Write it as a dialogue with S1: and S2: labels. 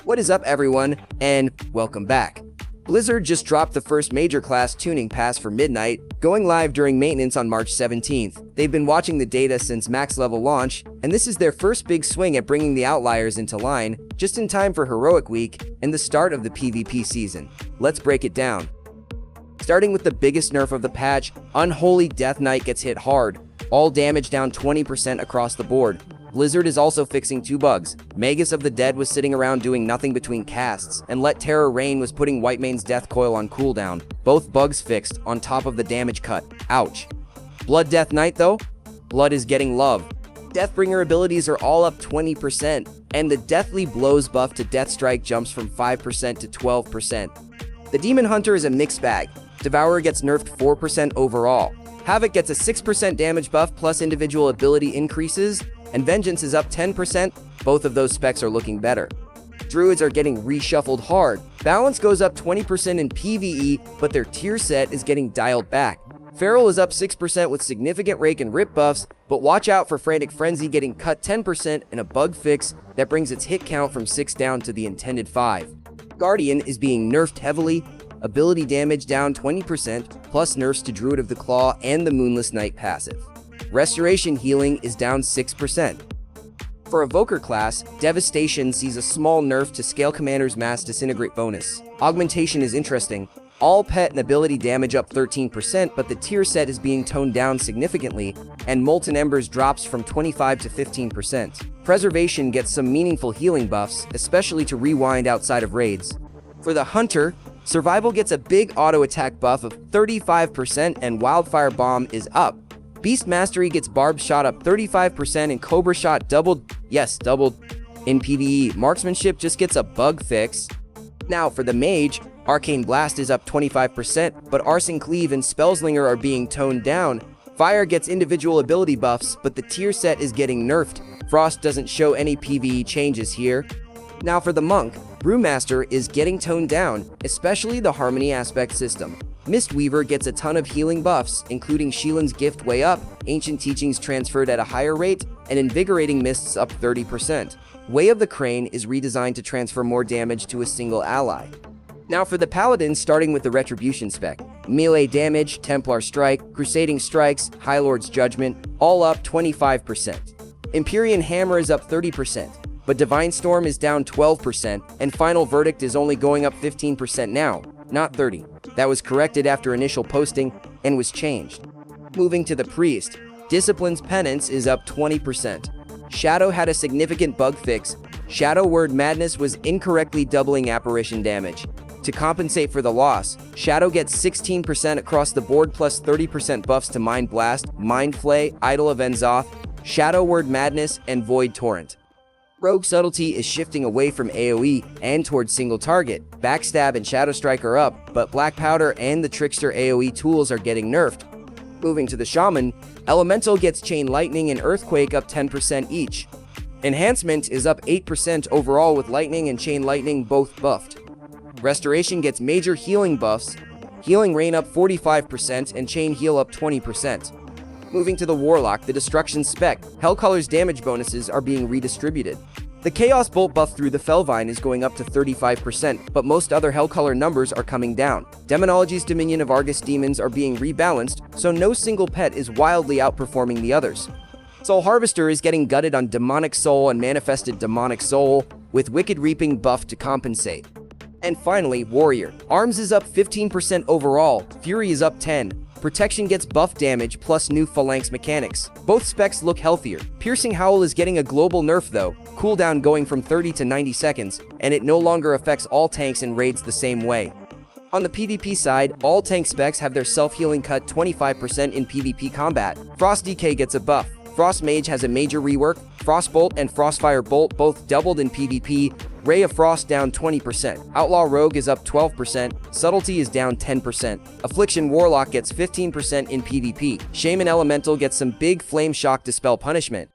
S1: What is up, everyone, and welcome back. Blizzard just dropped the first major class tuning pass for Midnight, going live during maintenance on March 17th. They've been watching the data since max level launch, and this is their first big swing at bringing the outliers into line, just in time for Heroic Week and the start of the PvP season. Let's break it down. Starting with the biggest nerf of the patch, Unholy Death Knight gets hit hard, all damage down 20% across the board. Blizzard is also fixing two bugs. Magus of the Dead was sitting around doing nothing between casts, and Let Terror Reign was putting Whitemane's Death Coil on cooldown. Both bugs fixed, on top of the damage cut. Ouch. Blood Death Knight though? Blood is getting love. Deathbringer abilities are all up 20%, and the Deathly Blows buff to Death Strike jumps from 5% to 12%. The Demon Hunter is a mixed bag. Devourer gets nerfed 4% overall. Havoc gets a 6% damage buff plus individual ability increases, and Vengeance is up 10%, both of those specs are looking better. Druids are getting reshuffled hard. Balance goes up 20% in PvE, but their tier set is getting dialed back. Feral is up 6% with significant Rake and Rip buffs, but watch out for Frantic Frenzy getting cut 10% and a bug fix that brings its hit count from 6 down to the intended 5. Guardian is being nerfed heavily, ability damage down 20%, plus nerfs to Druid of the Claw and the Moonless Knight passive. Restoration healing is down 6%. For Evoker class, Devastation sees a small nerf to Scale Commander's Mass Disintegrate bonus. Augmentation is interesting. All pet and ability damage up 13%, but the tier set is being toned down significantly, and Molten Embers drops from 25 to 15%. Preservation gets some meaningful healing buffs, especially to rewind outside of raids. For the Hunter, Survival gets a big auto attack buff of 35%, and Wildfire Bomb is up. Beast Mastery gets Barb Shot up 35% and Cobra Shot doubled in PvE. Marksmanship just gets a bug fix. Now for the Mage, Arcane Blast is up 25%, but Arson Cleave and Spellslinger are being toned down. Fire gets individual ability buffs, but the tier set is getting nerfed. Frost doesn't show any PvE changes here. Now for the Monk, Brewmaster is getting toned down, especially the Harmony aspect system. Mistweaver gets a ton of healing buffs, including Sheelan's Gift way up, Ancient Teachings transferred at a higher rate, and Invigorating Mists up 30%. Way of the Crane is redesigned to transfer more damage to a single ally. Now for the Paladin, starting with the Retribution spec. Melee damage, Templar Strike, Crusading Strikes, High Lord's Judgment, all up 25%. Empyrean Hammer is up 30%. But Divine Storm is down 12%, and Final Verdict is only going up 15% now, not 30. That was corrected after initial posting and was changed. Moving to the Priest, Discipline's Penance is up 20%. Shadow had a significant bug fix. Shadow Word Madness was incorrectly doubling apparition damage. To compensate for the loss, Shadow gets 16% across the board plus 30% buffs to Mind Blast, Mind Flay, Idol of Enzoth, Shadow Word Madness, and Void Torrent. Rogue Subtlety is shifting away from AoE and towards single target. Backstab and Shadow Strike are up, but Black Powder and the Trickster AoE tools are getting nerfed. Moving to the Shaman, Elemental gets Chain Lightning and Earthquake up 10% each. Enhancement is up 8% overall with Lightning and Chain Lightning both buffed. Restoration gets major healing buffs, Healing Rain up 45% and Chain Heal up 20%. Moving to the Warlock, the Destruction spec, Hellcolor's damage bonuses are being redistributed. The Chaos Bolt buff through the Fellvine is going up to 35%, but most other Hellcolor numbers are coming down. Demonology's Dominion of Argus Demons are being rebalanced, so no single pet is wildly outperforming the others. Soul Harvester is getting gutted on Demonic Soul and Manifested Demonic Soul, with Wicked Reaping buff to compensate. And finally, Warrior. Arms is up 15% overall, Fury is up 10%. Protection gets buff damage plus new Phalanx mechanics. Both specs look healthier. Piercing Howl is getting a global nerf though, cooldown going from 30 to 90 seconds, and it no longer affects all tanks and raids the same way. On the PvP side, all tank specs have their self-healing cut 25% in PvP combat. Frost DK gets a buff. Frost Mage has a major rework. Frostbolt and Frostfire Bolt both doubled in PvP. Ray of Frost down 20%. Outlaw Rogue is up 12%. Subtlety is down 10%. Affliction Warlock gets 15% in PvP. Shaman Elemental gets some big Flame Shock Dispel punishment.